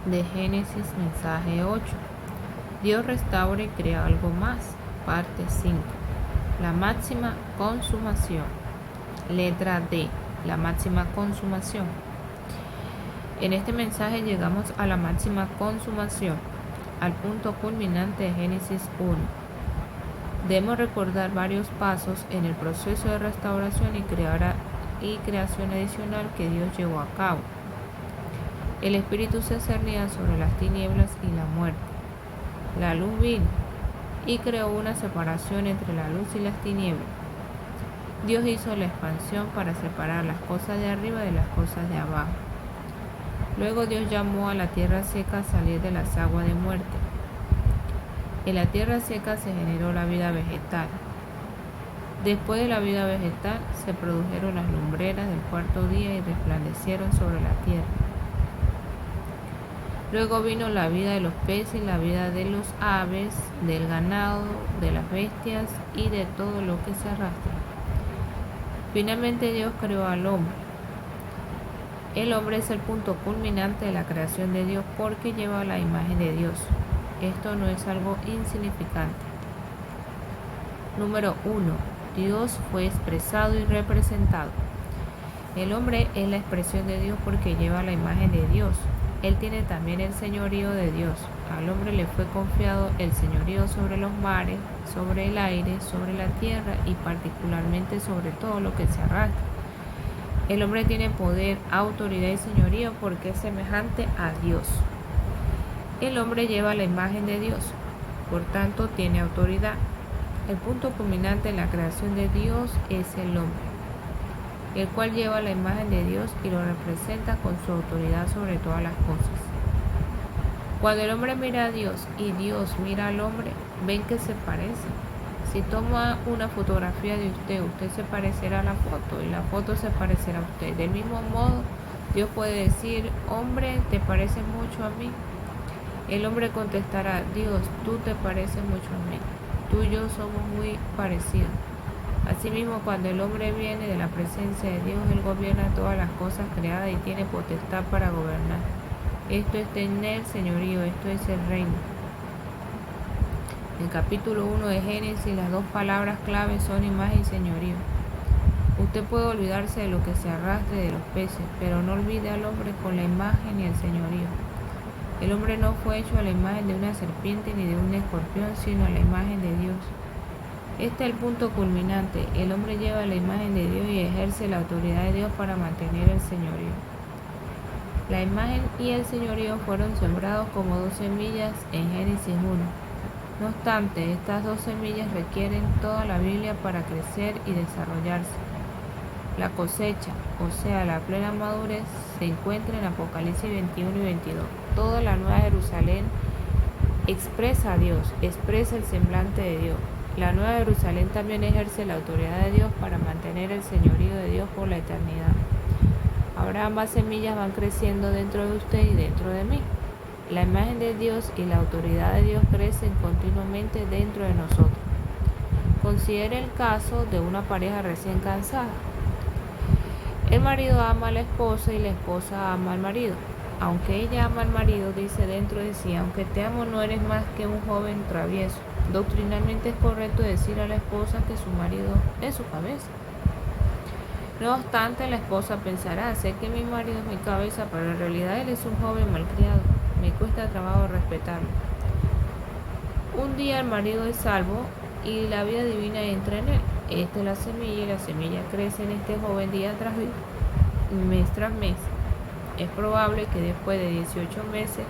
de Génesis, mensaje 8. Dios restaura y crea algo más. Parte 5. La máxima consumación. Letra D. La máxima consumación. En este mensaje llegamos a la máxima consumación, al punto culminante de Génesis 1. Debemos recordar varios pasos en el proceso de restauración y creación adicional que Dios llevó a cabo. El Espíritu se cernía sobre las tinieblas y la muerte. La luz vino y creó una separación entre la luz y las tinieblas. Dios hizo la expansión para separar las cosas de arriba de las cosas de abajo. Luego Dios llamó a la tierra seca a salir de las aguas de muerte. En la tierra seca se generó la vida vegetal. Después de la vida vegetal se produjeron las lumbreras del cuarto día y resplandecieron sobre la tierra. Luego vino la vida de los peces, la vida de los aves, del ganado, de las bestias y de todo lo que se arrastra. Finalmente Dios creó al hombre. El hombre es el punto culminante de la creación de Dios porque lleva la imagen de Dios. Esto no es algo insignificante. Número 1. Dios fue expresado y representado. El hombre es la expresión de Dios porque lleva la imagen de Dios. Él tiene también el señorío de Dios. Al hombre le fue confiado el señorío sobre los mares, sobre el aire, sobre la tierra y particularmente sobre todo lo que se arrastra. El hombre tiene poder, autoridad y señorío porque es semejante a Dios. El hombre lleva la imagen de Dios, por tanto tiene autoridad. El punto culminante en la creación de Dios es el hombre, el cual lleva la imagen de Dios y lo representa con su autoridad sobre todas las cosas. Cuando el hombre mira a Dios y Dios mira al hombre, ven que se parecen. Si toma una fotografía de usted se parecerá a la foto y la foto se parecerá a usted. Del mismo modo, Dios puede decir, hombre, ¿te pareces mucho a mí? El hombre contestará, Dios, tú te pareces mucho a mí. Tú y yo somos muy parecidos. Asimismo, cuando el hombre viene de la presencia de Dios, Él gobierna todas las cosas creadas y tiene potestad para gobernar. Esto es tener señorío, esto es el reino. En el capítulo 1 de Génesis, las dos palabras claves son imagen y señorío. Usted puede olvidarse de lo que se arrastre de los peces, pero no olvide al hombre con la imagen y el señorío. El hombre no fue hecho a la imagen de una serpiente ni de un escorpión, sino a la imagen de Dios. Este es el punto culminante. El hombre lleva la imagen de Dios y ejerce la autoridad de Dios para mantener el señorío. La imagen y el señorío fueron sembrados como 2 semillas en Génesis 1. No obstante, estas 2 semillas requieren toda la Biblia para crecer y desarrollarse. La cosecha, o sea, la plena madurez, se encuentra en Apocalipsis 21 y 22. Toda la Nueva Jerusalén expresa a Dios, expresa el semblante de Dios. La Nueva Jerusalén también ejerce la autoridad de Dios para mantener el señorío de Dios por la eternidad. Ahora ambas semillas van creciendo dentro de usted y dentro de mí. La imagen de Dios y la autoridad de Dios crecen continuamente dentro de nosotros. Considere el caso de una pareja recién casada. El marido ama a la esposa y la esposa ama al marido. Aunque ella ama al marido, dice dentro de sí, aunque te amo no eres más que un joven travieso. Doctrinalmente es correcto decir a la esposa que su marido es su cabeza. No obstante, la esposa pensará, sé que mi marido es mi cabeza, pero en realidad él es un joven malcriado. Me cuesta trabajo respetarlo. Un día el marido es salvo y la vida divina entra en él. Esta es la semilla y la semilla crece en este joven día tras día, mes tras mes. Es probable que después de 18 meses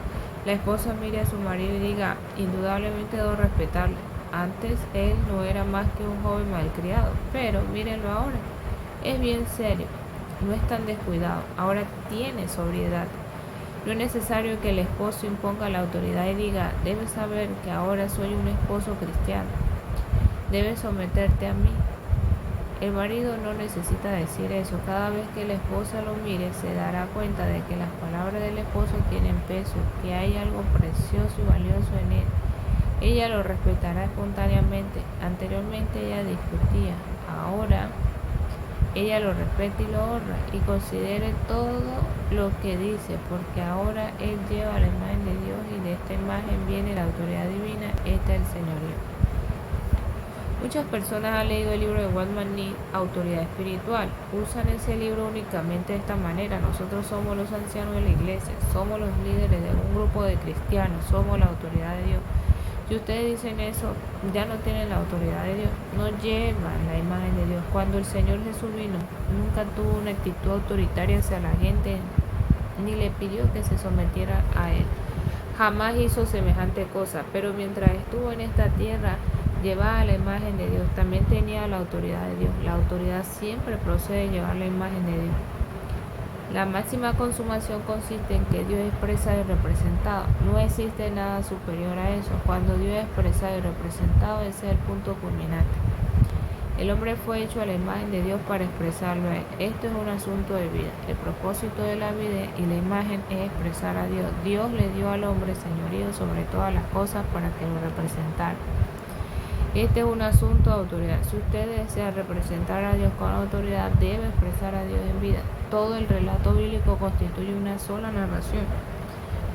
la esposa mire a su marido y diga, indudablemente debo respetarlo. Antes él no era más que un joven malcriado, pero mírenlo ahora. Es bien serio, no es tan descuidado, ahora tiene sobriedad. No es necesario que el esposo imponga la autoridad y diga, debes saber que ahora soy un esposo cristiano. Debes someterte a mí. El marido no necesita decir eso. Cada vez que la esposa lo mire, se dará cuenta de que las palabras del esposo tienen peso, que hay algo precioso y valioso en él. Ella lo respetará espontáneamente. Anteriormente ella discutía. Ahora ella lo respeta y lo honra, y considere todo lo que dice, porque ahora él lleva la imagen de Dios, y de esta imagen viene la autoridad divina, esta es el señorío. Muchas personas han leído el libro de Watchman Nee, Autoridad Espiritual. Usan ese libro únicamente de esta manera. Nosotros somos los ancianos de la iglesia, somos los líderes de un grupo de cristianos, somos la autoridad de Dios. Si ustedes dicen eso, ya no tienen la autoridad de Dios, no llevan la imagen de Dios. Cuando el Señor Jesús vino, nunca tuvo una actitud autoritaria hacia la gente, ni le pidió que se sometiera a Él. Jamás hizo semejante cosa, pero mientras estuvo en esta tierra, llevaba la imagen de Dios, también tenía la autoridad de Dios. La autoridad siempre procede de llevar la imagen de Dios. La máxima consumación consiste en que Dios es expresado y representado. No existe nada superior a eso. Cuando Dios es expresado y representado, ese es el punto culminante. El hombre fue hecho a la imagen de Dios para expresarlo a Él. Esto es un asunto de vida. El propósito de la vida y la imagen es expresar a Dios. Dios le dio al hombre señorío sobre todas las cosas para que lo representara. Este es un asunto de autoridad. Si usted desea representar a Dios con autoridad, debe expresar a Dios en vida. Todo el relato bíblico constituye una sola narración.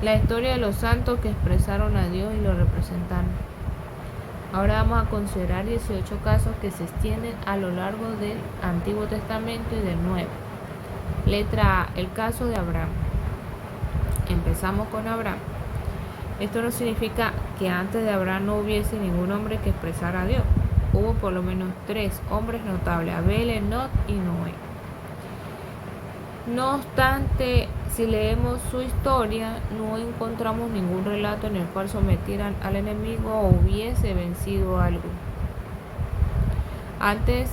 La historia de los santos que expresaron a Dios y lo representaron. Ahora vamos a considerar 18 casos que se extienden a lo largo del Antiguo Testamento y del Nuevo. Letra A. El caso de Abraham. Empezamos con Abraham. Esto no significa que antes de Abraham no hubiese ningún hombre que expresara a Dios. Hubo por lo menos 3 hombres notables: Abel, Enoc y Noé. No obstante, si leemos su historia, no encontramos ningún relato en el cual sometieran al enemigo o hubiese vencido algo. Antes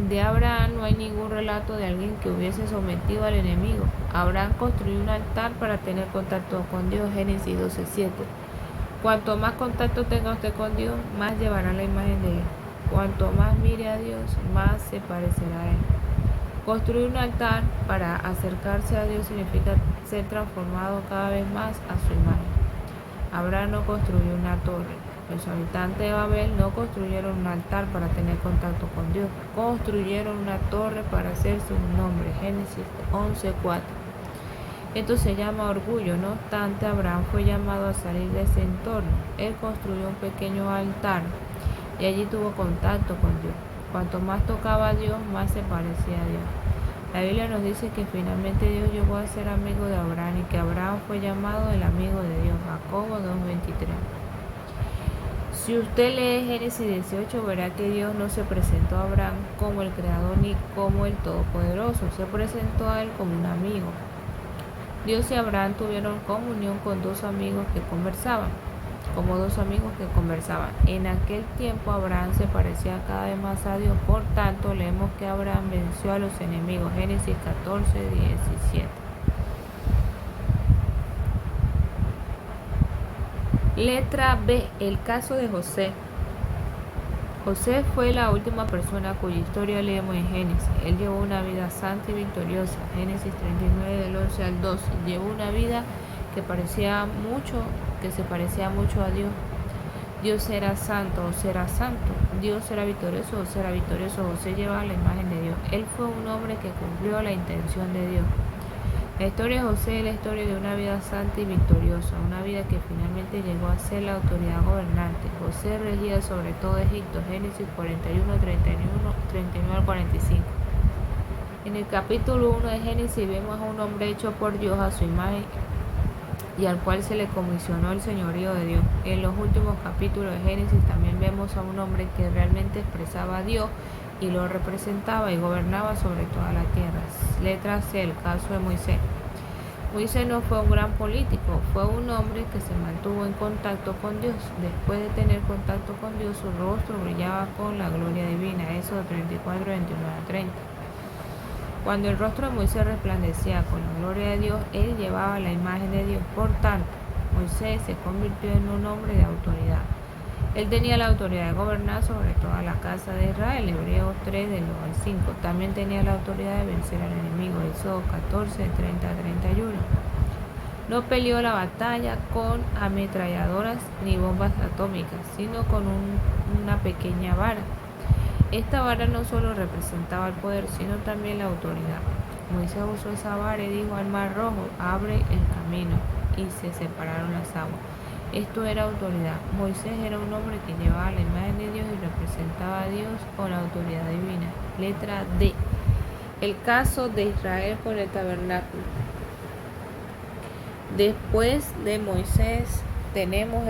de Abraham no hay ningún relato de alguien que hubiese sometido al enemigo. Abraham construyó un altar para tener contacto con Dios, Génesis 12:7. Cuanto más contacto tenga usted con Dios, más llevará la imagen de Él. Cuanto más mire a Dios, más se parecerá a Él. Construir un altar para acercarse a Dios significa ser transformado cada vez más a su imagen. Abraham no construyó una torre. Los habitantes de Babel no construyeron un altar para tener contacto con Dios. Construyeron una torre para hacerse un nombre. Génesis 11:4. Esto se llama orgullo. No obstante, Abraham fue llamado a salir de ese entorno. Él construyó un pequeño altar y allí tuvo contacto con Dios. Cuanto más tocaba a Dios, más se parecía a Dios. La Biblia nos dice que finalmente Dios llegó a ser amigo de Abraham y que Abraham fue llamado el amigo de Dios. Jacobo 2:23. Si usted lee Génesis 18, verá que Dios no se presentó a Abraham como el Creador ni como el Todopoderoso. Se presentó a él como un amigo. Dios y Abraham tuvieron comunión con como dos amigos que conversaban. En aquel tiempo Abraham se parecía cada vez más a Dios. Por tanto, leemos que Abraham venció a los enemigos. Génesis 14:17. Letra B. El caso de José. José fue la última persona cuya historia leemos en Génesis. Él llevó una vida santa y victoriosa. Génesis 39 del 11 al 12. Llevó una vida que se parecía mucho a Dios. Dios era santo, José era santo. Dios era victorioso, José era victorioso. José llevaba la imagen de Dios. Él fue un hombre que cumplió la intención de Dios. La historia de José es la historia de una vida santa y victoriosa, una vida que finalmente llegó a ser la autoridad gobernante. José regía sobre todo Egipto. Génesis 39 al 45. En el capítulo 1 de Génesis vemos a un hombre hecho por Dios a su imagen y al cual se le comisionó el señorío de Dios. En los últimos capítulos de Génesis también vemos a un hombre que realmente expresaba a Dios y lo representaba y gobernaba sobre toda la tierra. Letra C. El caso de Moisés. Moisés no fue un gran político, fue un hombre que se mantuvo en contacto con Dios. Después de tener contacto con Dios, su rostro brillaba con la gloria divina. Éxodo 34, 29 a 30. Cuando el rostro de Moisés resplandecía con la gloria de Dios, él llevaba la imagen de Dios. Por tanto, Moisés se convirtió en un hombre de autoridad. Él tenía la autoridad de gobernar sobre toda la casa de Israel. Hebreos 3 del 2 al 5. También tenía la autoridad de vencer al enemigo. Éxodo 14, 30 a 31. No peleó la batalla con ametralladoras ni bombas atómicas, sino con una pequeña vara. Esta vara no solo representaba el poder, sino también la autoridad. Moisés usó esa vara y dijo al mar rojo, abre el camino, y se separaron las aguas. Esto era autoridad. Moisés era un hombre que llevaba la imagen de Dios y representaba a Dios con la autoridad divina. Letra D. El caso de Israel con el tabernáculo. Después de Moisés tenemos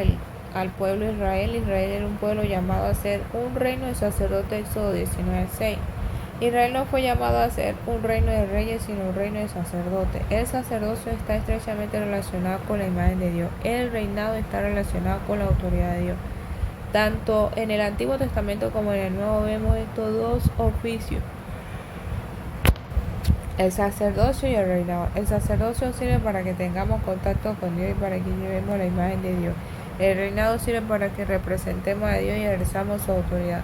al pueblo de Israel. Israel era un pueblo llamado a ser un reino de sacerdotes, Éxodo 19:6. Israel no fue llamado a ser un reino de reyes, sino un reino de sacerdotes. El sacerdocio está estrechamente relacionado con la imagen de Dios. El reinado está relacionado con la autoridad de Dios. Tanto en el Antiguo Testamento como en el Nuevo vemos estos dos oficios: el sacerdocio y el reinado. El sacerdocio sirve para que tengamos contacto con Dios y para que llevemos la imagen de Dios. El reinado sirve para que representemos a Dios y ejerzamos su autoridad.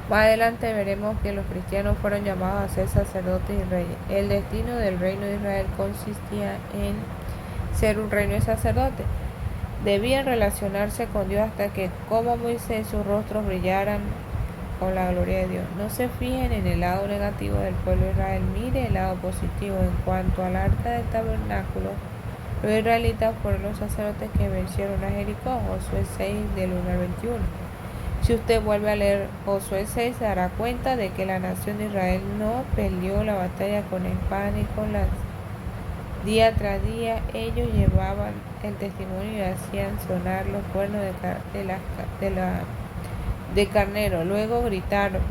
Más adelante veremos que los cristianos fueron llamados a ser sacerdotes y reyes. El destino del reino de Israel consistía en ser un reino de sacerdotes. Debían relacionarse con Dios hasta que, como Moisés, sus rostros brillaran con la gloria de Dios. No se fijen en el lado negativo del pueblo de Israel, mire el lado positivo. En cuanto al arca del tabernáculo, los israelitas fueron los sacerdotes que vencieron a Jericó, Josué 6 del 1 al 21. Si usted vuelve a leer Josué 6, se dará cuenta de que la nación de Israel no peleó la batalla con espada ni con lanza. Día tras día ellos llevaban el testimonio y hacían sonar los cuernos de carnero. Luego gritaron,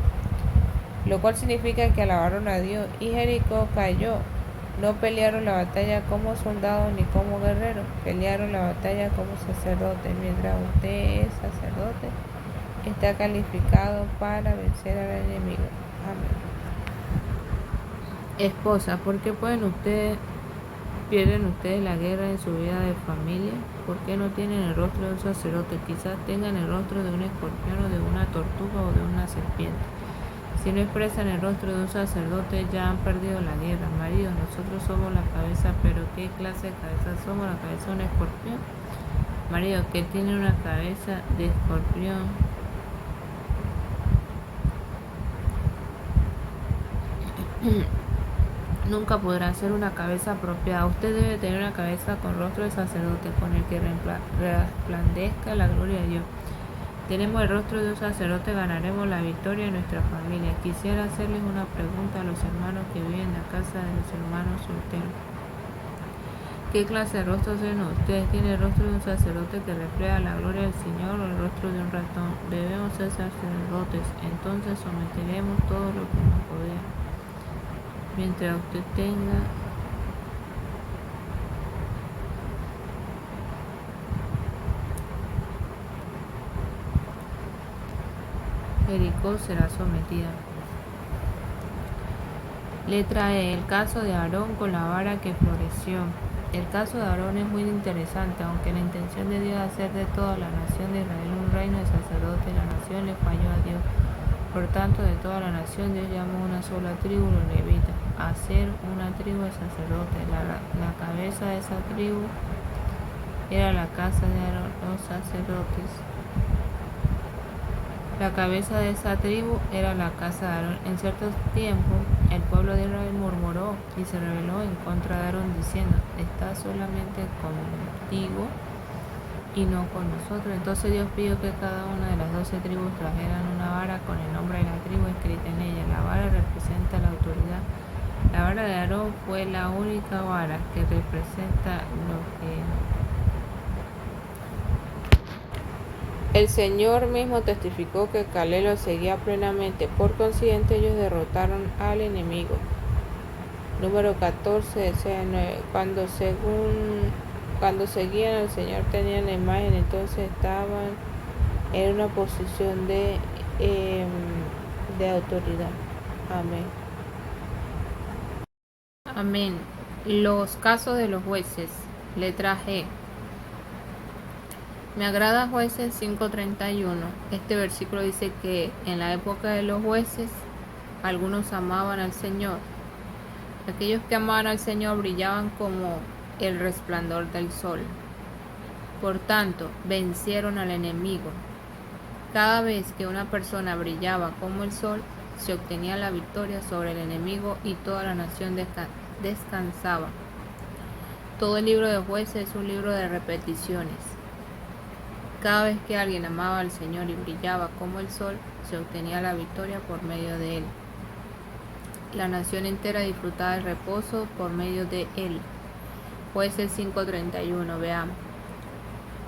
lo cual significa que alabaron a Dios, y Jericó cayó. No pelearon la batalla como soldados ni como guerreros, pelearon la batalla como sacerdotes. Mientras usted es sacerdote, está calificado para vencer al enemigo. Amén. Esposa, ¿por qué pierden ustedes la guerra en su vida de familia? ¿Por qué no tienen el rostro de un sacerdote? Quizás tengan el rostro de un escorpión o de una tortuga o de una serpiente. Si no expresan el rostro de un sacerdote, ya han perdido la guerra. Maridos, nosotros somos la cabeza, pero ¿qué clase de cabeza somos? ¿La cabeza de un escorpión? Maridos, que tiene una cabeza de escorpión. Nunca podrá ser una cabeza apropiada. Usted debe tener una cabeza con rostro de sacerdote, con el que resplandezca la gloria de Dios. Tenemos el rostro de un sacerdote, ganaremos la victoria en nuestra familia. Quisiera hacerles una pregunta a los hermanos que viven en la casa de los hermanos solteros. ¿Qué clase de rostro tienen ustedes? ¿Tienen el rostro de un sacerdote que refleja la gloria del Señor o el rostro de un ratón? Debemos ser sacerdotes, entonces someteremos todo lo que nos rodea. Mientras usted tenga Jericó será sometida. Letra E. El caso de Aarón con la vara que floreció. El caso de Aarón es muy interesante. Aunque la intención de Dios es hacer de toda la nación de Israel un reino de sacerdotes, la nación le falló a Dios. Por tanto, de toda la nación Dios llamó una sola tribu, los levitas, a ser una tribu de sacerdotes. La cabeza de esa tribu era la casa de Aarón, los sacerdotes. La cabeza de esa tribu era la casa de Aarón. En ciertos tiempos, el pueblo de Israel murmuró y se rebeló en contra de Aarón, diciendo, está solamente contigo y no con nosotros. Entonces Dios pidió que cada una de las 12 tribus trajeran una vara con el nombre de la tribu escrita en ella. La vara representa la autoridad. La vara de Aarón fue la única vara que representa lo que el Señor mismo testificó que Caleb lo seguía plenamente. Por consiguiente, ellos derrotaron al enemigo. Número 14, 9. Cuando seguían al Señor tenían la imagen, entonces estaban en una posición de autoridad. Amén. Amén. Los casos de los jueces. Letra G. Me agrada Jueces 5:31. Este versículo dice que en la época de los jueces, algunos amaban al Señor. Aquellos que amaban al Señor brillaban como el resplandor del sol. Por tanto, vencieron al enemigo. Cada vez que una persona brillaba como el sol, se obtenía la victoria sobre el enemigo y toda la nación descansaba. Todo el libro de Jueces es un libro de repeticiones. Cada vez que alguien amaba al Señor y brillaba como el sol, se obtenía la victoria por medio de él. La nación entera disfrutaba del reposo por medio de él. Jueces 5:31, veamos.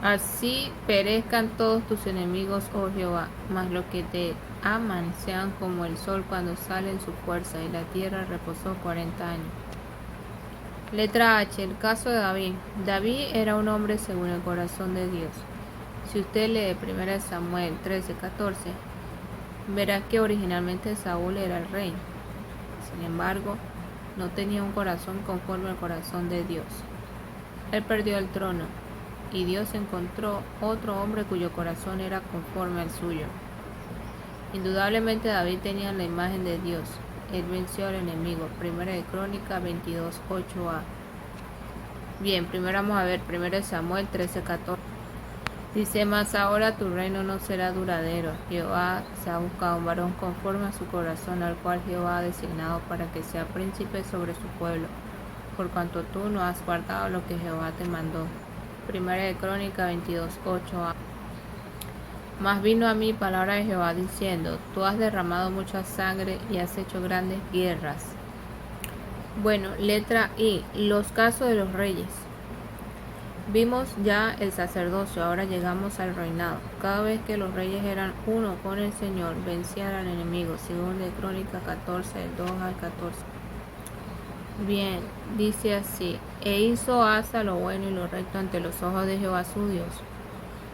Así perezcan todos tus enemigos, oh Jehová, mas los que te aman sean como el sol cuando sale en su fuerza, y la tierra reposó 40 años. Letra H. El caso de David. David era un hombre según el corazón de Dios. Si usted lee 1 Samuel 13:14, verá que originalmente Saúl era el rey. Sin embargo, no tenía un corazón conforme al corazón de Dios. Él perdió el trono, y Dios encontró otro hombre cuyo corazón era conforme al suyo. Indudablemente David tenía la imagen de Dios. Él venció al enemigo. 1 Crónicas 22:8a. Bien, primero vamos a ver 1 Samuel 13:14. Dice: mas ahora tu reino no será duradero. Jehová se ha buscado un varón conforme a su corazón, al cual Jehová ha designado para que sea príncipe sobre su pueblo, por cuanto tú no has guardado lo que Jehová te mandó. 1 Crónicas 22:8a. Mas vino a mí palabra de Jehová diciendo: tú has derramado mucha sangre y has hecho grandes guerras. Bueno, letra I. Los casos de los reyes. Vimos ya el sacerdocio, ahora llegamos al reinado. Cada vez que los reyes eran uno con el Señor, vencían al enemigo. Según de Crónicas 14, del 2 al 14. Bien, dice así: e hizo Asa lo bueno y lo recto ante los ojos de Jehová su Dios,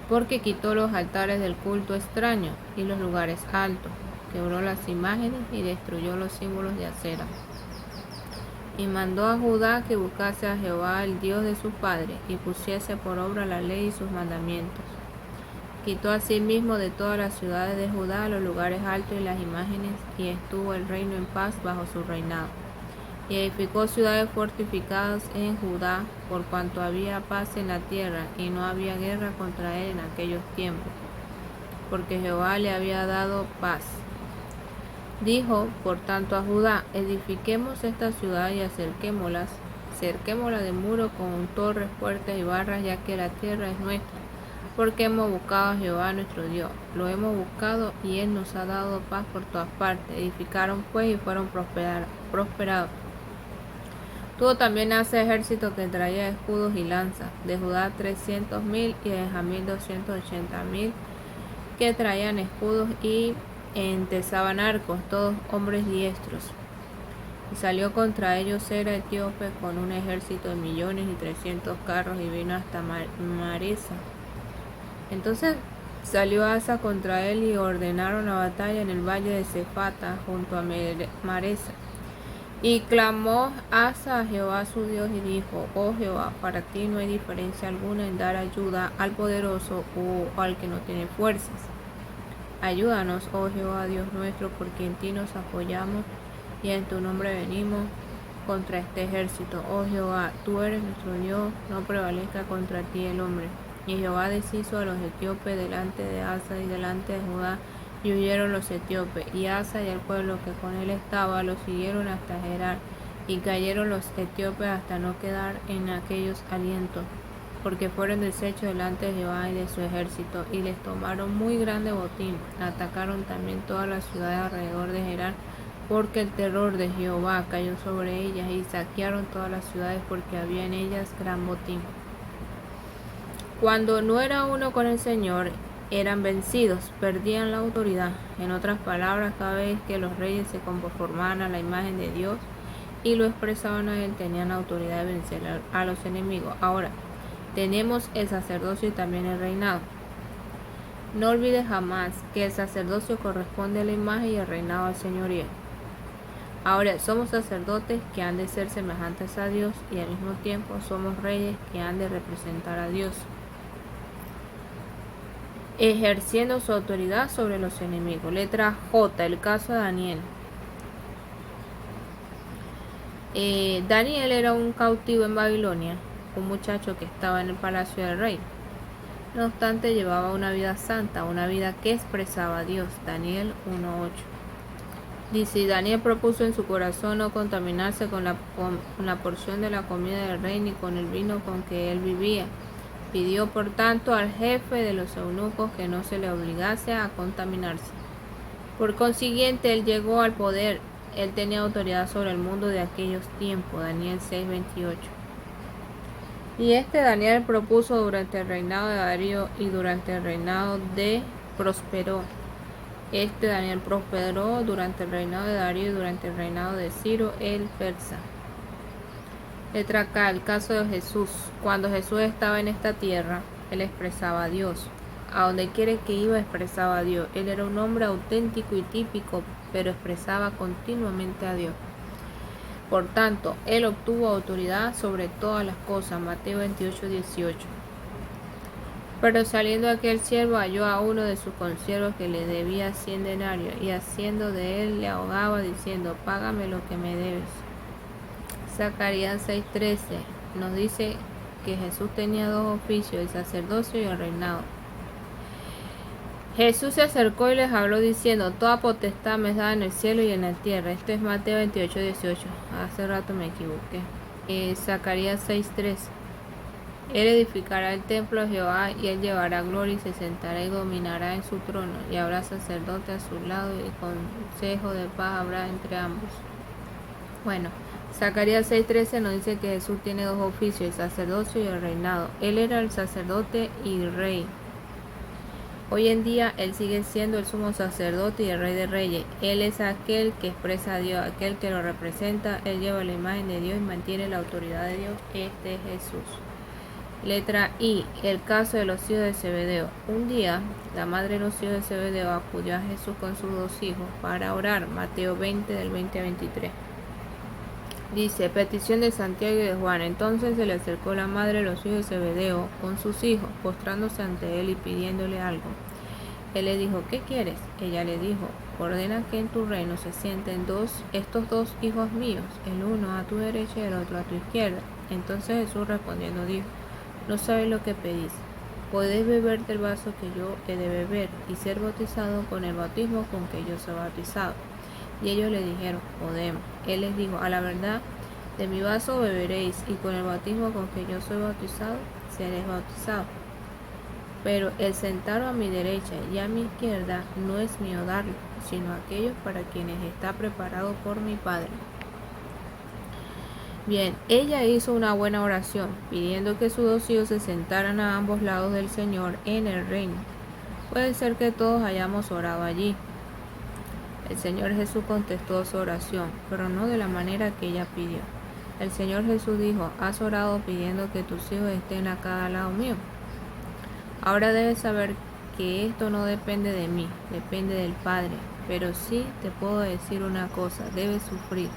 porque quitó los altares del culto extraño y los lugares altos, quebró las imágenes y destruyó los símbolos de acera. Y mandó a Judá que buscase a Jehová, el Dios de su padre, y pusiese por obra la ley y sus mandamientos. Quitó asimismo de todas las ciudades de Judá los lugares altos y las imágenes, y estuvo el reino en paz bajo su reinado. Y edificó ciudades fortificadas en Judá, por cuanto había paz en la tierra, y no había guerra contra él en aquellos tiempos, porque Jehová le había dado paz. Dijo, por tanto, a Judá: edifiquemos esta ciudad y cerquémosla de muro con torres fuertes y barras, ya que la tierra es nuestra, porque hemos buscado a Jehová nuestro Dios. Lo hemos buscado y él nos ha dado paz por todas partes. Edificaron pues y fueron prosperados. Tuvo también Asa ejército que traía escudos y lanzas, de Judá 300,000 y de Benjamín 280,000 que traían escudos y entesaban arcos, todos hombres diestros. Y salió contra ellos Sera etíope con un ejército de 1,300,000 carros, y vino hasta Maresa. Entonces salió Asa contra él, y ordenaron la batalla en el valle de Cefata junto a Maresa. Y clamó Asa a Jehová su Dios y dijo: oh Jehová, para ti no hay diferencia alguna en dar ayuda al poderoso o al que no tiene fuerzas. Ayúdanos, oh Jehová Dios nuestro, porque en ti nos apoyamos y en tu nombre venimos contra este ejército. Oh Jehová, tú eres nuestro Dios, no prevalezca contra ti el hombre. Y Jehová deshizo a los etíopes delante de Asa y delante de Judá, y huyeron los etíopes. Y Asa y el pueblo que con él estaba los siguieron hasta Gerar, y cayeron los etíopes hasta no quedar en aquellos aliento, porque fueron deshechos delante de Jehová y de su ejército, y les tomaron muy grande botín. Atacaron también todas las ciudades alrededor de Gerar, porque el terror de Jehová cayó sobre ellas, y saquearon todas las ciudades porque había en ellas gran botín. Cuando no era uno con el Señor, eran vencidos, perdían la autoridad. En otras palabras, cada vez que los reyes se conformaban a la imagen de Dios y lo expresaban a él, tenían autoridad de vencer a los enemigos. Ahora, tenemos el sacerdocio y también el reinado. No olvides jamás que el sacerdocio corresponde a la imagen y el reinado al señorío. Ahora, somos sacerdotes que han de ser semejantes a Dios, y al mismo tiempo somos reyes que han de representar a Dios, ejerciendo su autoridad sobre los enemigos. Letra J. El caso de Daniel. Daniel era un cautivo en Babilonia, un muchacho que estaba en el palacio del rey. No obstante, llevaba una vida santa, una vida que expresaba a Dios. Daniel 1:8. Dice, y Daniel propuso en su corazón no contaminarse con la porción de la comida del rey ni con el vino con que él vivía. Pidió por tanto al jefe de los eunucos que no se le obligase a contaminarse. Por consiguiente, él llegó al poder. Él tenía autoridad sobre el mundo de aquellos tiempos. Daniel 6:28. Y Daniel propuso durante el reinado de Darío y durante el reinado de prosperó. Daniel prosperó durante el reinado de Darío y durante el reinado de Ciro el persa. Letra K, el caso de Jesús. Cuando Jesús estaba en esta tierra, él expresaba a Dios. A donde quiera que iba expresaba a Dios. Él era un hombre auténtico y típico, pero expresaba continuamente a Dios. Por tanto, él obtuvo autoridad sobre todas las cosas. Mateo 28:18. Pero saliendo aquel siervo halló a uno de sus consiervos que le debía 100 denarios, y haciendo de él le ahogaba diciendo, págame lo que me debes. Zacarías 6:13 nos dice que Jesús tenía dos oficios, el sacerdocio y el reinado. Jesús se acercó y les habló diciendo, toda potestad me es dada en el cielo y en la tierra. Esto es Mateo 28:18. Hace rato me equivoqué. Zacarías 6:3. Él edificará el templo de Jehová y él llevará gloria y se sentará y dominará en su trono, y habrá sacerdote a su lado y consejo de paz habrá entre ambos. Bueno, Zacarías 6:13 nos dice que Jesús tiene dos oficios, el sacerdocio y el reinado. Él era el sacerdote y rey. Hoy en día él sigue siendo el sumo sacerdote y el rey de reyes. Él es aquel que expresa a Dios, aquel que lo representa. Él lleva la imagen de Dios y mantiene la autoridad de Dios. Este es Jesús. Letra I, el caso de los hijos de Zebedeo. Un día, la madre de los hijos de Zebedeo acudió a Jesús con sus dos hijos para orar. Mateo 20, del 20 a 23. Dice, petición de Santiago y de Juan. Entonces se le acercó la madre de los hijos de Zebedeo con sus hijos, postrándose ante él y pidiéndole algo. Él le dijo, ¿qué quieres? Ella le dijo, ordena que en tu reino se sienten estos dos hijos míos, el uno a tu derecha y el otro a tu izquierda. Entonces Jesús respondiendo dijo, no sabéis lo que pedís. Podéis beber del vaso que yo he de beber y ser bautizado con el bautismo con que yo soy bautizado. Y ellos le dijeron, podemos. Él les dijo, a la verdad, de mi vaso beberéis y con el bautismo con que yo soy bautizado, seréis bautizados. Pero el sentaros a mi derecha y a mi izquierda no es mío darlo, sino aquellos para quienes está preparado por mi Padre. Bien, ella hizo una buena oración, pidiendo que sus dos hijos se sentaran a ambos lados del Señor en el reino. Puede ser que todos hayamos orado allí. El Señor Jesús contestó su oración, pero no de la manera que ella pidió. El Señor Jesús dijo, has orado pidiendo que tus hijos estén a cada lado mío. Ahora debes saber que esto no depende de mí, depende del Padre. Pero sí te puedo decir una cosa, debes sufrir.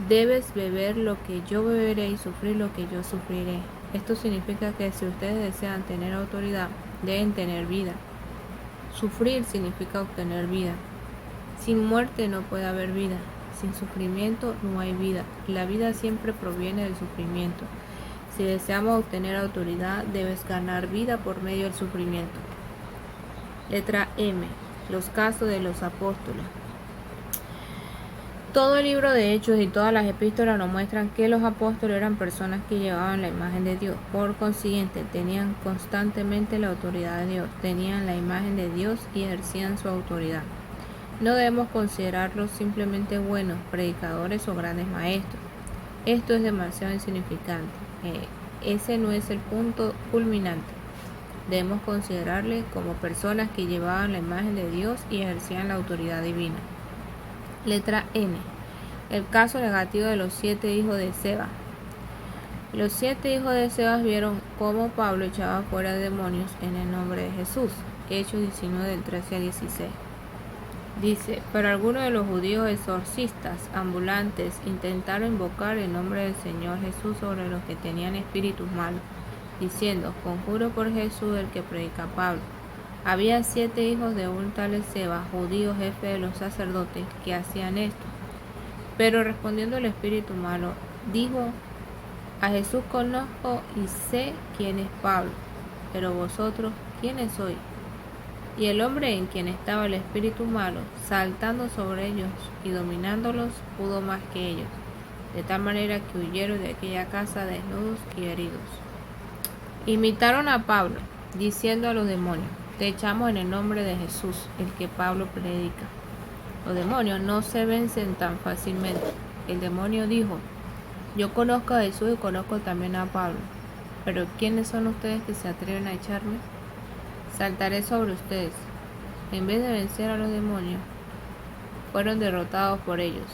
Debes beber lo que yo beberé y sufrir lo que yo sufriré. Esto significa que si ustedes desean tener autoridad, deben tener vida. Sufrir significa obtener vida. Sin muerte no puede haber vida. Sin sufrimiento no hay vida. La vida siempre proviene del sufrimiento. Si deseamos obtener autoridad, debes ganar vida por medio del sufrimiento. Letra M. Los casos de los apóstoles. Todo el libro de Hechos y todas las epístolas nos muestran que los apóstoles eran personas que llevaban la imagen de Dios. Por consiguiente, tenían constantemente la autoridad de Dios, tenían la imagen de Dios y ejercían su autoridad. No debemos considerarlos simplemente buenos predicadores o grandes maestros. Esto es demasiado insignificante. Ese no es el punto culminante. Debemos considerarles como personas que llevaban la imagen de Dios y ejercían la autoridad divina. Letra N. El caso negativo de los 7 hijos de Sebas. Los 7 hijos de Sebas vieron cómo Pablo echaba fuera demonios en el nombre de Jesús. Hechos 19, del 13 al 16. Dice, pero algunos de los judíos exorcistas ambulantes intentaron invocar el nombre del Señor Jesús sobre los que tenían espíritus malos, diciendo, conjuro por Jesús el que predica Pablo. Había 7 hijos de un tal Sebas, judío jefe de los sacerdotes, que hacían esto. Pero respondiendo el espíritu malo, dijo, a Jesús conozco y sé quién es Pablo, pero vosotros, ¿quiénes sois? Y el hombre en quien estaba el espíritu malo, saltando sobre ellos y dominándolos, pudo más que ellos, de tal manera que huyeron de aquella casa desnudos y heridos. Imitaron a Pablo, diciendo a los demonios: te echamos en el nombre de Jesús, el que Pablo predica. Los demonios no se vencen tan fácilmente. El demonio dijo: yo conozco a Jesús y conozco también a Pablo, pero ¿quiénes son ustedes que se atreven a echarme? Saltaré sobre ustedes. En vez de vencer a los demonios, fueron derrotados por ellos.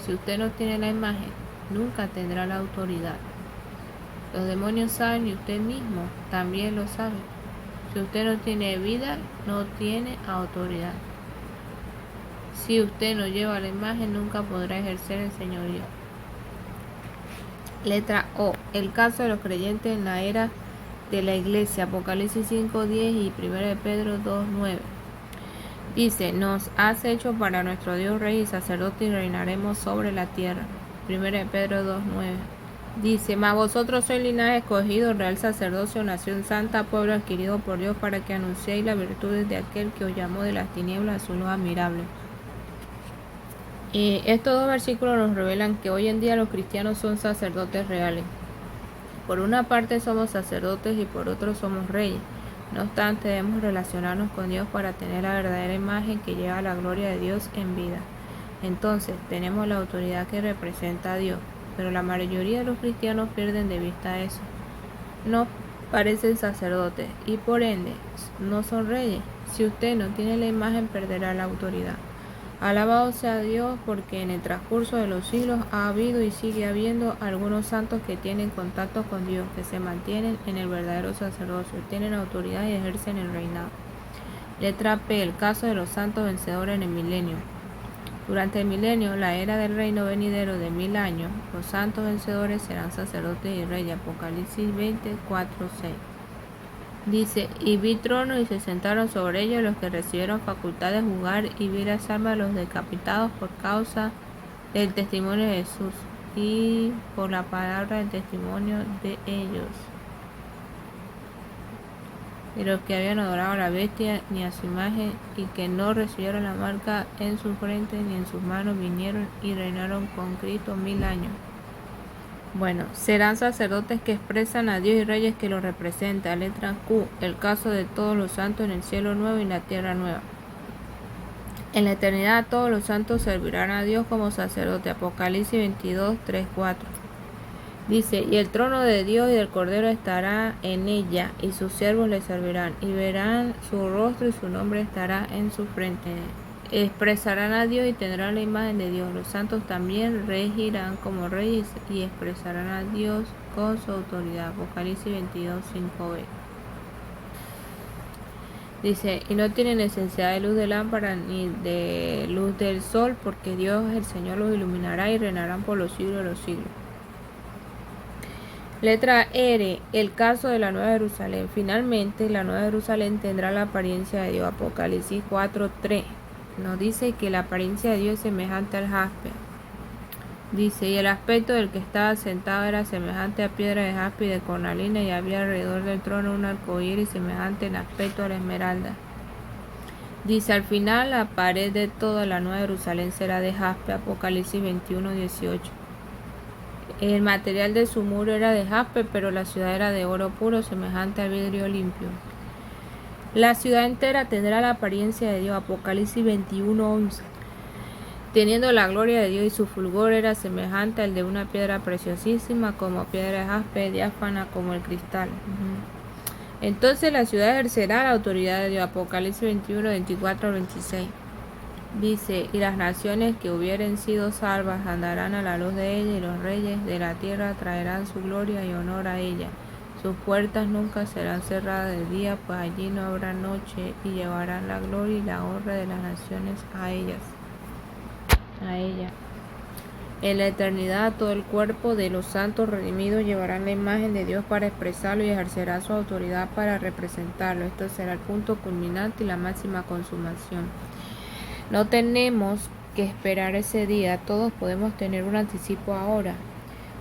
Si usted no tiene la imagen, nunca tendrá la autoridad. Los demonios saben y usted mismo también lo sabe. Si usted no tiene vida, no tiene autoridad. Si usted no lleva la imagen, nunca podrá ejercer el señorío. Letra O. El caso de los creyentes en la era de la iglesia. Apocalipsis 5:10 y 1 Pedro 2:9. Dice: nos has hecho para nuestro Dios rey y sacerdote y reinaremos sobre la tierra. 1 Pedro 2:9. Dice: mas vosotros sois linaje escogido, real sacerdocio, nación santa, pueblo adquirido por Dios, para que anunciéis las virtudes de aquel que os llamó de las tinieblas a su luz admirable. Estos dos versículos nos revelan que hoy en día los cristianos son sacerdotes reales. Por una parte somos sacerdotes y por otro somos reyes. No obstante, debemos relacionarnos con Dios para tener la verdadera imagen que lleva la gloria de Dios en vida. Entonces, tenemos la autoridad que representa a Dios, pero la mayoría de los cristianos pierden de vista eso. No parecen sacerdotes y por ende no son reyes. Si usted no tiene la imagen, perderá la autoridad. Alabado sea Dios, porque en el transcurso de los siglos ha habido y sigue habiendo algunos santos que tienen contacto con Dios, que se mantienen en el verdadero sacerdocio, tienen autoridad y ejercen el reinado. Letra P. El caso de los santos vencedores en el milenio. Durante el milenio, la era del reino venidero de 1000 años, los santos vencedores serán sacerdotes y reyes. Apocalipsis 20:4-6. Dice: y vi tronos y se sentaron sobre ellos los que recibieron facultad de juzgar, y vi las almas de los decapitados por causa del testimonio de Jesús y por la palabra del testimonio de ellos, de los que habían adorado a la bestia ni a su imagen, y que no recibieron la marca en su frente ni en sus manos, vinieron y reinaron con Cristo 1000 años. Bueno, serán sacerdotes que expresan a Dios y reyes que lo representan. Letra Q. El caso de todos los santos en el cielo nuevo y en la tierra nueva. En la eternidad todos los santos servirán a Dios como sacerdote. Apocalipsis 22:3-4. Dice: y el trono de Dios y del Cordero estará en ella, y sus siervos le servirán, y verán su rostro y su nombre estará en su frente. Expresarán a Dios y tendrán la imagen de Dios. Los santos también regirán como reyes y expresarán a Dios con su autoridad. Apocalipsis 22:5b. Dice: y no tienen necesidad de luz de lámpara ni de luz del sol, porque Dios el Señor los iluminará y reinarán por los siglos de los siglos. Letra R. El caso de la Nueva Jerusalén. Finalmente, la Nueva Jerusalén tendrá la apariencia de Dios. Apocalipsis 4:3. Nos dice que la apariencia de Dios es semejante al jaspe. Dice: y el aspecto del que estaba sentado era semejante a piedra de jaspe y de cornalina, y había alrededor del trono un arcoíris semejante en aspecto a la esmeralda. Dice: al final la pared de toda la Nueva Jerusalén será de jaspe. Apocalipsis 21:18. El material de su muro era de jaspe, pero la ciudad era de oro puro, semejante al vidrio limpio. La ciudad entera tendrá la apariencia de Dios. Apocalipsis 21:11. Teniendo la gloria de Dios, y su fulgor era semejante al de una piedra preciosísima, como piedra de jaspe, diáfana como el cristal. Entonces la ciudad ejercerá la autoridad de Dios. Apocalipsis 21:24-26. Dice: y las naciones que hubieren sido salvas andarán a la luz de ella, y los reyes de la tierra traerán su gloria y honor a ella. Sus puertas nunca serán cerradas de día, pues allí no habrá noche, y llevarán la gloria y la honra de las naciones a ella. En la eternidad todo el cuerpo de los santos redimidos llevarán la imagen de Dios para expresarlo, y ejercerá su autoridad para representarlo. Esto será el punto culminante y la máxima consumación. No tenemos que esperar ese día, todos podemos tener un anticipo ahora.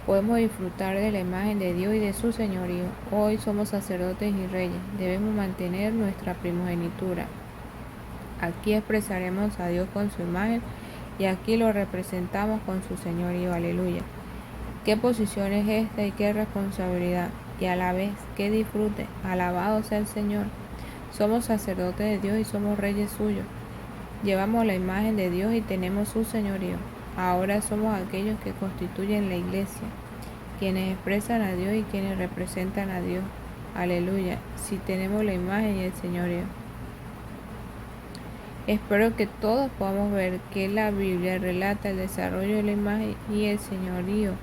podemos disfrutar de la imagen de Dios y de su señorío. Hoy somos sacerdotes y reyes. Debemos mantener nuestra primogenitura. Aquí expresaremos a Dios con su imagen y aquí lo representamos con su señorío. Aleluya. Qué posición es esta y qué responsabilidad. Y a la vez, qué disfrute. Alabado sea el Señor. Somos sacerdotes de Dios y somos reyes suyos. Llevamos la imagen de Dios y tenemos su señorío. Ahora somos aquellos que constituyen la iglesia, quienes expresan a Dios y quienes representan a Dios. Aleluya, si tenemos la imagen y el señorío. Espero que todos podamos ver que la Biblia relata el desarrollo de la imagen y el señorío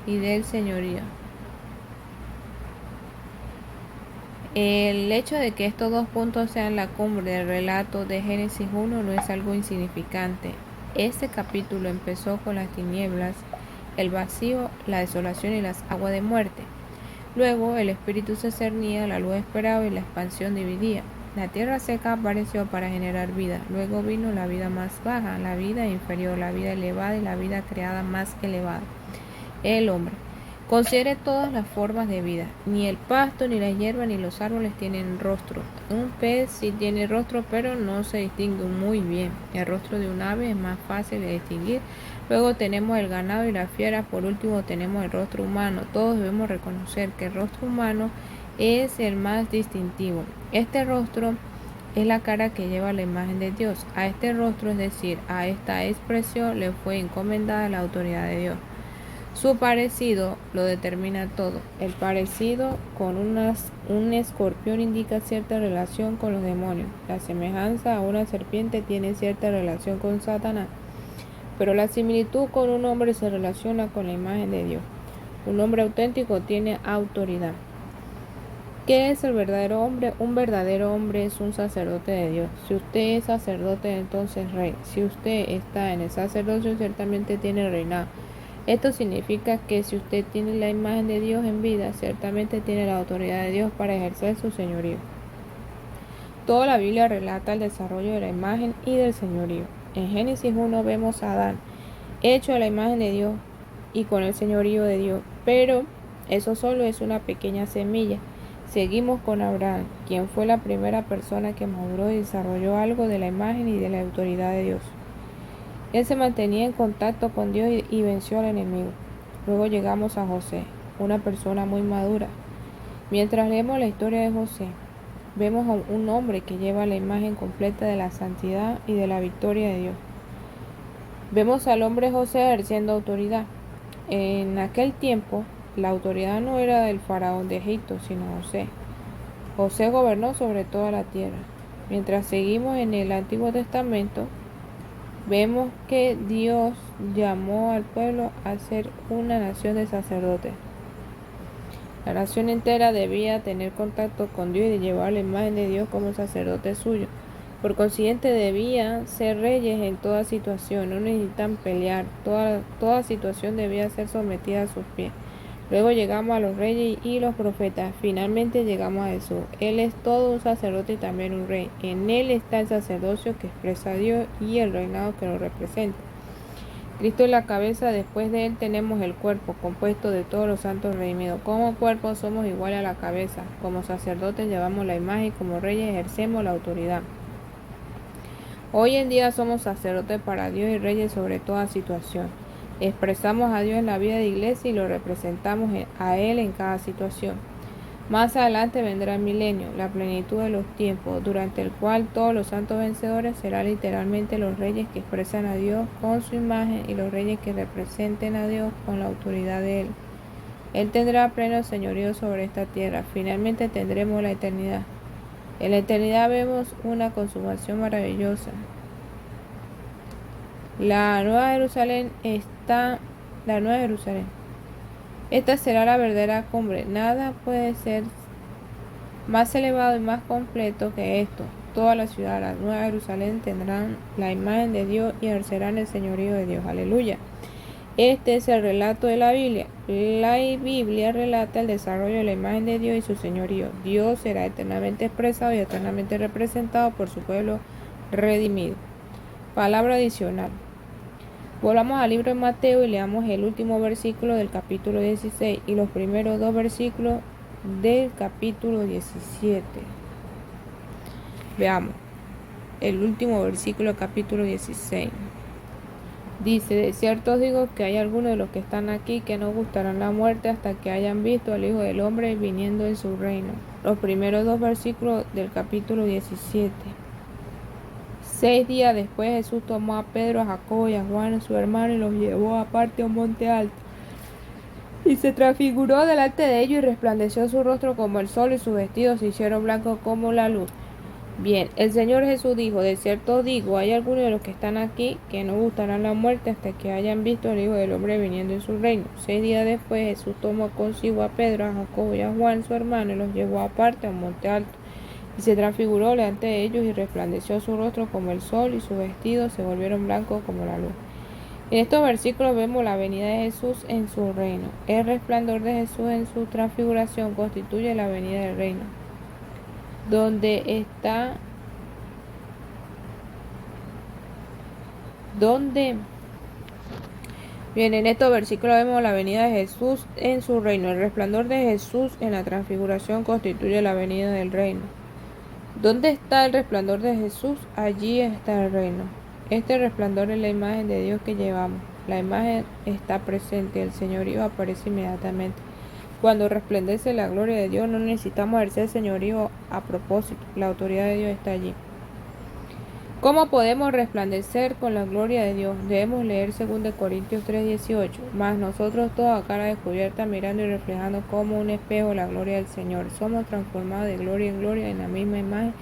y del señorío. El hecho de que estos dos puntos sean la cumbre del relato de Génesis 1 no es algo insignificante. Este capítulo empezó con las tinieblas, el vacío, la desolación y las aguas de muerte. Luego el espíritu se cernía, la luz esperaba y la expansión dividía. La tierra seca apareció para generar vida. Luego vino la vida más baja, la vida inferior, la vida elevada y la vida creada más elevada. El hombre. Considere todas las formas de vida. Ni el pasto, ni la hierba, ni los árboles tienen rostro. Un pez sí tiene rostro, pero no se distingue muy bien. El rostro de un ave es más fácil de distinguir. Luego tenemos el ganado y las fieras. Por último tenemos el rostro humano. Todos debemos reconocer que el rostro humano es el más distintivo. Este rostro es la cara que lleva la imagen de Dios. A este rostro, es decir, a esta expresión, le fue encomendada la autoridad de Dios. Su parecido lo determina todo. El parecido con un escorpión indica cierta relación con los demonios. La semejanza a una serpiente tiene cierta relación con Satanás. Pero la similitud con un hombre se relaciona con la imagen de Dios. Un hombre auténtico tiene autoridad. ¿Qué es el verdadero hombre? Un verdadero hombre es un sacerdote de Dios. Si usted es sacerdote, entonces rey. Si usted está en el sacerdocio, ciertamente tiene reinado. Esto significa que si usted tiene la imagen de Dios en vida, ciertamente tiene la autoridad de Dios para ejercer su señorío. Toda la Biblia relata el desarrollo de la imagen y del señorío. En Génesis 1 vemos a Adán, hecho a la imagen de Dios y con el señorío de Dios, pero eso solo es una pequeña semilla. Seguimos con Abraham, quien fue la primera persona que maduró y desarrolló algo de la imagen y de la autoridad de Dios. Él se mantenía en contacto con Dios y venció al enemigo. Luego llegamos a José, una persona muy madura. Mientras leemos la historia de José, vemos a un hombre que lleva la imagen completa de la santidad y de la victoria de Dios. Vemos al hombre José ejerciendo autoridad. En aquel tiempo, la autoridad no era del faraón de Egipto, sino José. José gobernó sobre toda la tierra. Mientras seguimos en el Antiguo Testamento, vemos que Dios llamó al pueblo a ser una nación de sacerdotes. La nación entera debía tener contacto con Dios y llevar la imagen de Dios como sacerdote suyo. Por consiguiente, debían ser reyes en toda situación, no necesitan pelear. Toda situación debía ser sometida a sus pies. Luego llegamos a los reyes y los profetas. Finalmente llegamos a Jesús. Él es todo un sacerdote y también un rey. En él está el sacerdocio que expresa a Dios y el reinado que lo representa. Cristo es la cabeza, después de él tenemos el cuerpo, compuesto de todos los santos redimidos. Como cuerpo somos iguales a la cabeza. Como sacerdotes llevamos la imagen y como reyes ejercemos la autoridad. Hoy en día somos sacerdotes para Dios y reyes sobre toda situación. Expresamos a Dios en la vida de iglesia y lo representamos a Él en cada situación. Más adelante vendrá el milenio, la plenitud de los tiempos, durante el cual todos los santos vencedores serán literalmente los reyes que expresan a Dios con su imagen y los reyes que representen a Dios con la autoridad de Él. Él tendrá pleno señorío sobre esta tierra. Finalmente tendremos la eternidad. En la eternidad vemos una consumación maravillosa. La Nueva Jerusalén. Esta será la verdadera cumbre. Nada puede ser más elevado y más completo que esto. Toda la ciudad, la Nueva Jerusalén, tendrán la imagen de Dios y ejercerán el señorío de Dios. Aleluya. Este es el relato de la Biblia. La Biblia relata el desarrollo de la imagen de Dios y su señorío. Dios será eternamente expresado y eternamente representado por su pueblo redimido. Palabra adicional. Volvamos al libro de Mateo y leamos el último versículo del capítulo 16 y los primeros 2 versículos del capítulo 17. Veamos el último versículo del capítulo 16. Dice: de cierto os digo que hay algunos de los que están aquí que no gustarán la muerte hasta que hayan visto al Hijo del Hombre viniendo en su reino. Los primeros 2 versículos del capítulo 17. 6 días después Jesús tomó a Pedro, a Jacobo y a Juan, su hermano, y los llevó aparte a un monte alto. Y se transfiguró delante de ellos y resplandeció su rostro como el sol y sus vestidos se hicieron blancos como la luz. Bien, el Señor Jesús dijo: de cierto digo, hay algunos de los que están aquí que no gustarán la muerte hasta que hayan visto al Hijo del Hombre viniendo en su reino. 6 días después Jesús tomó consigo a Pedro, a Jacobo y a Juan, su hermano, y los llevó aparte a un monte alto. Y se transfiguró delante de ellos y resplandeció su rostro como el sol y sus vestidos se volvieron blancos como la luz. En estos versículos vemos la venida de Jesús en su reino. El resplandor de Jesús en su transfiguración constituye la venida del reino. Bien, en estos versículos vemos la venida de Jesús en su reino. El resplandor de Jesús en la transfiguración constituye la venida del reino. ¿Dónde está el resplandor de Jesús? Allí está el reino. Este resplandor es la imagen de Dios que llevamos. La imagen está presente, el señorío aparece inmediatamente. Cuando resplandece la gloria de Dios, no necesitamos ejercer señorío a propósito. La autoridad de Dios está allí. ¿Cómo podemos resplandecer con la gloria de Dios? Debemos leer 2 Corintios 3:18. Mas nosotros todos a cara descubierta, mirando y reflejando como un espejo la gloria del Señor, somos transformados de gloria en gloria en la misma imagen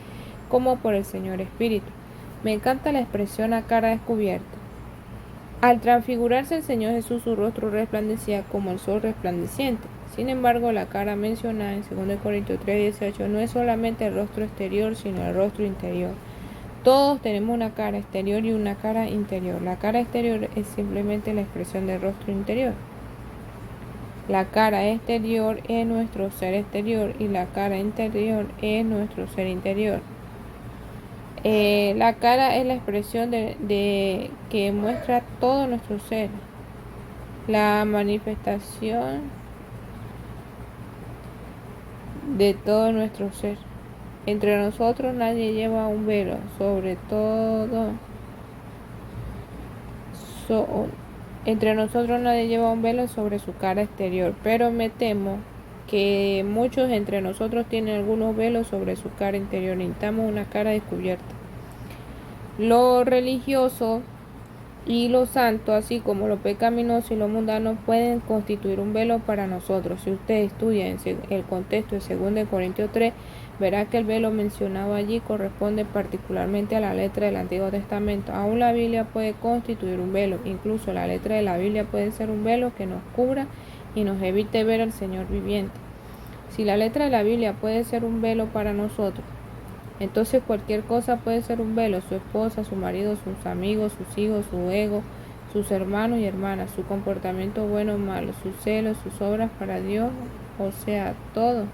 como por el Señor Espíritu. Me encanta la expresión a cara descubierta. Al transfigurarse el Señor Jesús, su rostro resplandecía como el sol resplandeciente. Sin embargo, la cara mencionada en 2 Corintios 3:18 no es solamente el rostro exterior, sino el rostro interior. Todos tenemos una cara exterior y una cara interior. La cara exterior es simplemente la expresión del rostro interior. La cara exterior es nuestro ser exterior y la cara interior es nuestro ser interior. La cara es la expresión de que muestra todo nuestro ser. La manifestación de todo nuestro ser. Entre nosotros nadie lleva un velo, entre nosotros nadie lleva un velo sobre su cara exterior, pero me temo que muchos entre nosotros tienen algunos velos sobre su cara interior. Necesitamos una cara descubierta. Lo religioso y lo santo, así como lo pecaminoso y lo mundano, pueden constituir un velo para nosotros. Si usted estudia en el contexto de 2 Corintios 3, verá que el velo mencionado allí corresponde particularmente a la letra del Antiguo Testamento. Aún la Biblia puede constituir un velo. Incluso la letra de la Biblia puede ser un velo que nos cubra y nos evite ver al Señor viviente. Si la letra de la Biblia puede ser un velo para nosotros, entonces cualquier cosa puede ser un velo: su esposa, su marido, sus amigos, sus hijos, su ego, sus hermanos y hermanas, su comportamiento bueno o malo, sus celos, sus obras para Dios, o sea, todo.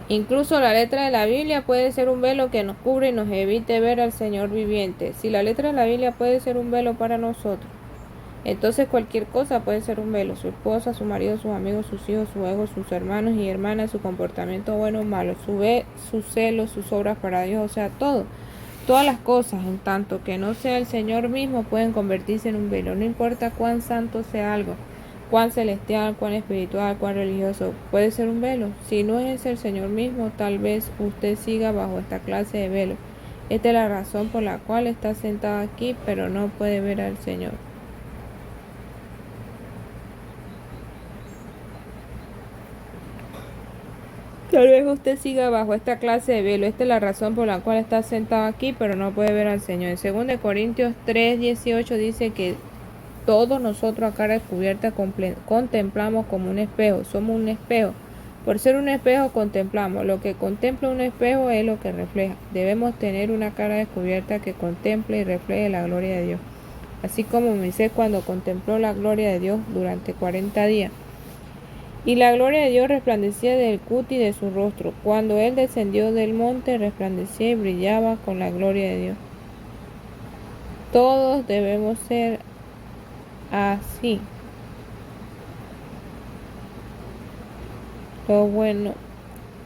Incluso la letra de la Biblia puede ser un velo que nos cubre y nos evite ver al Señor viviente. Si la letra de la Biblia puede ser un velo para nosotros, entonces cualquier cosa puede ser un velo: su esposa, su marido, sus amigos, sus hijos, su ego, sus hermanos y hermanas, su comportamiento bueno o malo, sus celos, sus obras para Dios, o sea, todo. Todas las cosas, en tanto que no sea el Señor mismo, pueden convertirse en un velo. No importa cuán santo sea algo, cuán celestial, cuán espiritual, cuán religioso, puede ser un velo. Si no es el Señor mismo, tal vez usted siga bajo esta clase de velo. Esta es la razón por la cual está sentado aquí, pero no puede ver al Señor. Tal vez usted siga bajo esta clase de velo. Esta es la razón por la cual está sentado aquí, pero no puede ver al Señor. En 2 Corintios 3:18 dice que todos nosotros a cara descubierta contemplamos como un espejo. Somos un espejo. Por ser un espejo contemplamos. Lo que contempla un espejo es lo que refleja. Debemos tener una cara descubierta que contemple y refleje la gloria de Dios. Así como Moisés cuando contempló la gloria de Dios durante 40 días. Y la gloria de Dios resplandecía del cutis de su rostro. Cuando él descendió del monte, resplandecía y brillaba con la gloria de Dios. Todos debemos ser así. Lo bueno,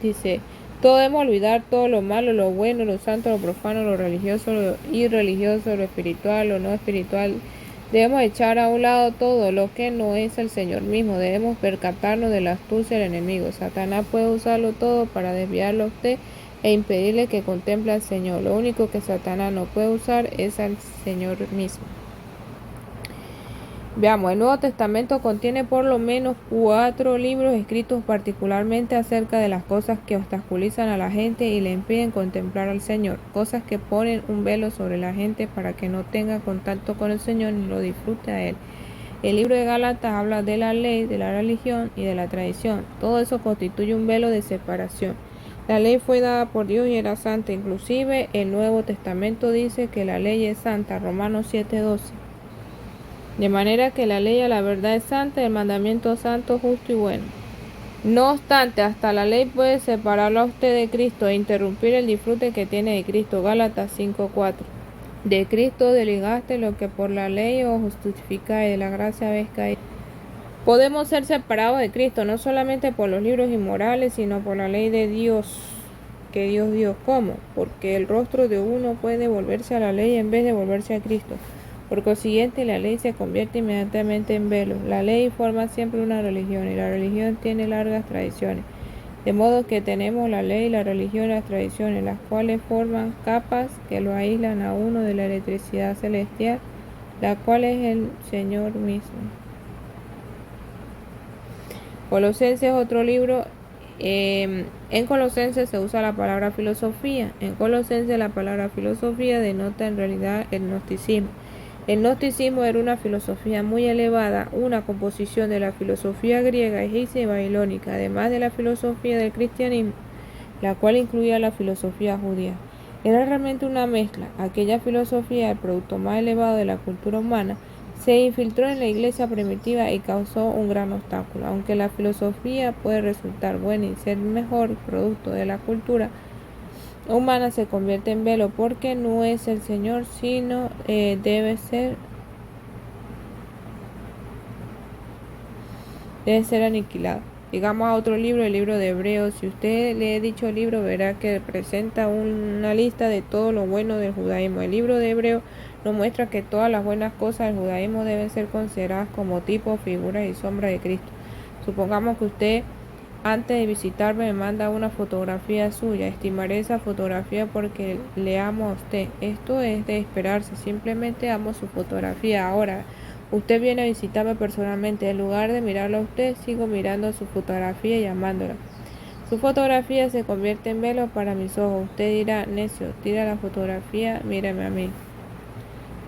dice, todos debemos olvidar todo lo malo, lo bueno, lo santo, lo profano, lo religioso, lo irreligioso, lo espiritual, lo no espiritual. Debemos echar a un lado todo lo que no es el Señor mismo. Debemos percatarnos de la astucia del enemigo. Satanás puede usarlo todo para desviarlo a usted e impedirle que contemple al Señor. Lo único que Satanás no puede usar es al Señor mismo. Veamos, el Nuevo Testamento contiene por lo menos 4 libros escritos particularmente acerca de las cosas que obstaculizan a la gente y le impiden contemplar al Señor, cosas que ponen un velo sobre la gente para que no tenga contacto con el Señor ni lo disfrute a Él. El libro de Gálatas habla de la ley, de la religión y de la tradición. Todo eso constituye un velo de separación. La ley fue dada por Dios y era santa. Inclusive el Nuevo Testamento dice que la ley es santa, Romanos 7:12. De manera que la ley a la verdad es santa, el mandamiento santo, justo y bueno. No obstante, hasta la ley puede separarlo a usted de Cristo e interrumpir el disfrute que tiene de Cristo. Gálatas 5:4. De Cristo desligaste lo que por la ley os justifica y de la gracia habéis caído. Podemos ser separados de Cristo no solamente por los libros inmorales, sino por la ley de Dios, que Dios dio. ¿Cómo? Porque el rostro de uno puede volverse a la ley en vez de volverse a Cristo. Por consiguiente, la ley se convierte inmediatamente en velo. La ley forma siempre una religión y la religión tiene largas tradiciones. De modo que tenemos la ley, la religión y las tradiciones, las cuales forman capas que lo aíslan a uno de la electricidad celestial, la cual es el Señor mismo. Colosenses es otro libro. En Colosenses se usa la palabra filosofía. En Colosenses la palabra filosofía denota en realidad el gnosticismo. El gnosticismo era una filosofía muy elevada, una composición de la filosofía griega, egipcia y babilónica, además de la filosofía del cristianismo, la cual incluía la filosofía judía. Era realmente una mezcla. Aquella filosofía, el producto más elevado de la cultura humana, se infiltró en la iglesia primitiva y causó un gran obstáculo. Aunque la filosofía puede resultar buena y ser mejor producto de la cultura humana, se convierte en velo porque no es el Señor, sino debe ser aniquilado. Llegamos a otro libro, el libro de Hebreos. Si usted le he dicho el libro, verá que presenta una lista de todo lo bueno del judaísmo. El libro de Hebreos nos muestra que todas las buenas cosas del judaísmo deben ser consideradas como tipo, figura y sombra de Cristo. Supongamos que usted, antes de visitarme, me manda una fotografía suya. Estimaré esa fotografía porque le amo a usted. Esto es de esperarse. Simplemente amo su fotografía. Ahora, usted viene a visitarme personalmente. En lugar de mirarlo a usted, sigo mirando su fotografía y amándola. Su fotografía se convierte en velo para mis ojos. Usted dirá, necio, tira la fotografía, mírame a mí.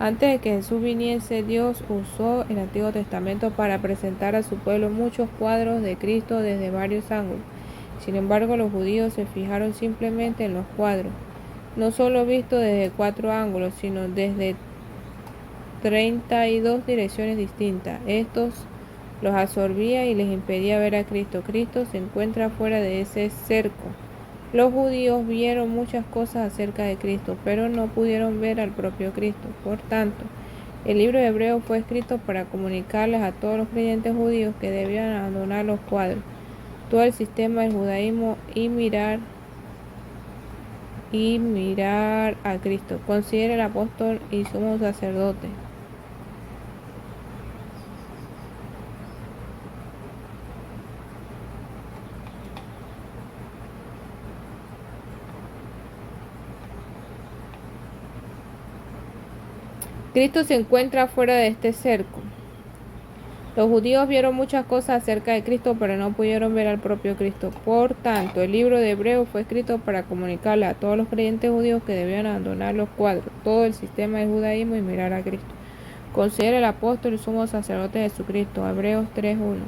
Antes de que Jesús viniese, Dios usó el Antiguo Testamento para presentar a su pueblo muchos cuadros de Cristo desde varios ángulos. Sin embargo, los judíos se fijaron simplemente en los cuadros, no solo vistos desde 4 ángulos, sino desde 32 direcciones distintas. Estos los absorbía y les impedía ver a Cristo. Cristo se encuentra fuera de ese cerco. Los judíos vieron muchas cosas acerca de Cristo, pero no pudieron ver al propio Cristo. Por tanto, el libro de Hebreos fue escrito para comunicarles a todos los creyentes judíos que debían abandonar los cuadros, todo el sistema del judaísmo y mirar a Cristo. Considere el apóstol y sumo sacerdote. Cristo se encuentra fuera de este cerco. Los judíos vieron muchas cosas acerca de Cristo, pero no pudieron ver al propio Cristo. Por tanto, el libro de Hebreos fue escrito para comunicarle a todos los creyentes judíos que debían abandonar los cuadros, todo el sistema del judaísmo y mirar a Cristo. Considera el apóstol y sumo sacerdote de Jesucristo. Hebreos 3:1.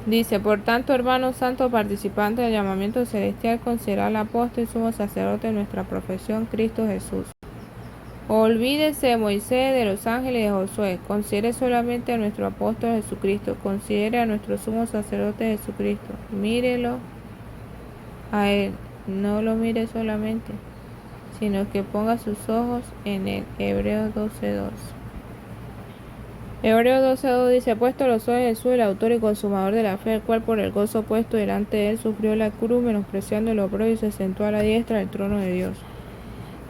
Dice, por tanto, hermanos santos, participantes del llamamiento celestial, considera al apóstol y sumo sacerdote de nuestra profesión, Cristo Jesús. Olvídese, Moisés, de los ángeles de Josué. Considere solamente a nuestro apóstol Jesucristo. Considere a nuestro sumo sacerdote Jesucristo. Mírelo a él. No lo mire solamente, sino que ponga sus ojos en él. Hebreos 12:2. Hebreos 12:2 dice: puesto los ojos en Jesús, el autor y consumador de la fe, el cual por el gozo puesto delante de él sufrió la cruz, menospreciando el oprobio, y se sentó a la diestra del trono de Dios.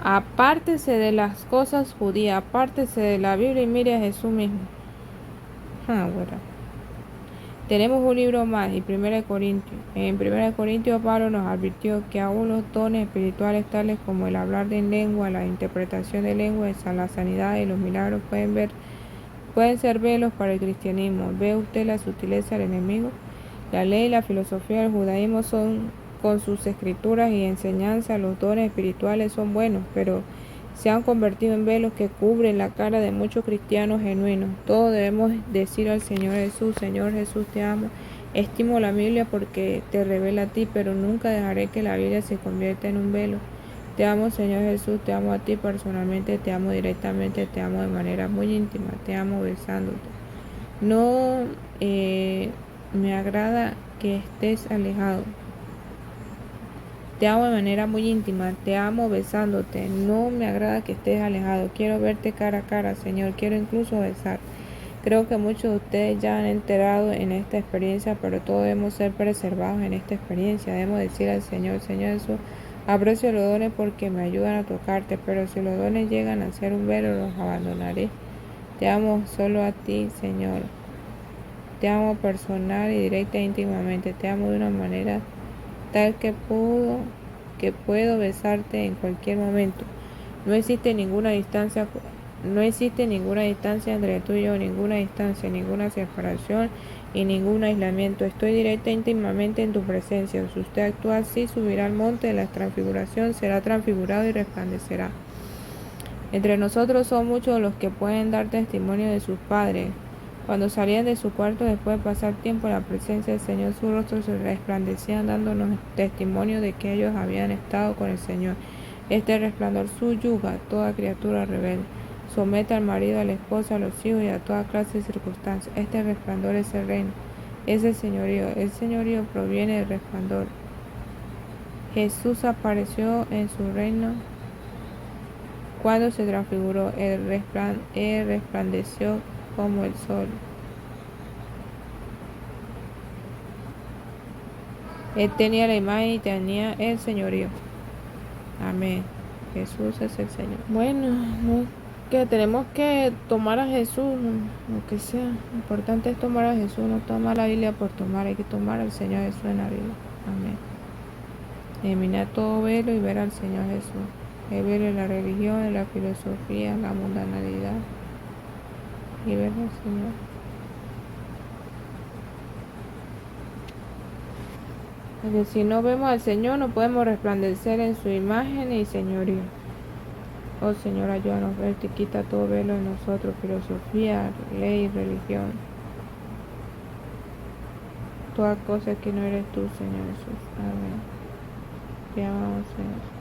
Apártese de las cosas judías, apártese de la Biblia y mire a Jesús mismo. Bueno. Tenemos un libro más, y 1 Corintios. En 1 Corintios Pablo nos advirtió que aún los dones espirituales tales como el hablar en lengua, la interpretación de lenguas, la sanidad y los milagros pueden ser velos para el cristianismo. ¿Ve usted la sutileza del enemigo? La ley y la filosofía del judaísmo son, con sus escrituras y enseñanzas, los dones espirituales son buenos, pero se han convertido en velos que cubren la cara de muchos cristianos genuinos. Todos debemos decir al Señor Jesús: Señor Jesús, te amo. Estimo la Biblia porque te revela a ti, pero nunca dejaré que la Biblia se convierta en un velo. Te amo, Señor Jesús, te amo a ti personalmente, te amo directamente, te amo de manera muy íntima, te amo besándote. No me agrada que estés alejado. Te amo de manera muy íntima, te amo besándote. No me agrada que estés alejado. Quiero verte cara a cara, Señor. Quiero incluso besar. Creo que muchos de ustedes ya han enterado en esta experiencia, pero todos debemos ser preservados en esta experiencia. Debemos decir al Señor: Señor Jesús, aprecio los dones porque me ayudan a tocarte, pero si los dones llegan a ser un velo, los abandonaré. Te amo solo a ti, Señor. Te amo personal y directa e íntimamente. Te amo de una manera tal que puedo besarte en cualquier momento. No existe ninguna distancia entre tú y yo, ninguna distancia, ninguna separación y ningún aislamiento. Estoy directa e íntimamente en tu presencia. Si usted actúa así, subirá al monte de la transfiguración, será transfigurado y resplandecerá. Entre nosotros son muchos los que pueden dar testimonio de sus padres. Cuando salían de su cuarto después de pasar tiempo en la presencia del Señor, sus rostros se resplandecían, dándonos testimonio de que ellos habían estado con el Señor. Este resplandor subyuga a toda criatura rebelde, somete al marido, a la esposa, a los hijos y a toda clase de circunstancias. Este resplandor es el reino, es el señorío. El señorío proviene del resplandor. Jesús apareció en su reino cuando se transfiguró. Él resplandeció como el sol. Él tenía la imagen y tenía el señorío. Amén. Jesús es el Señor. Bueno, que tenemos que tomar a Jesús, lo que sea. Lo importante es tomar a Jesús, no tomar la Biblia por tomar. Hay que tomar al Señor Jesús en la Biblia. Amén. Eliminar todo velo y ver al Señor Jesús. El velo en la religión, en la filosofía, en la mundanalidad. Y ver al Señor. Porque si no vemos al Señor, no podemos resplandecer en su imagen y señorío. Oh Señor, ayúdanos a verte y quita todo velo en nosotros, filosofía, ley, religión. Toda cosa que no eres tú, Señor Jesús. Amén. Te amamos, Señor.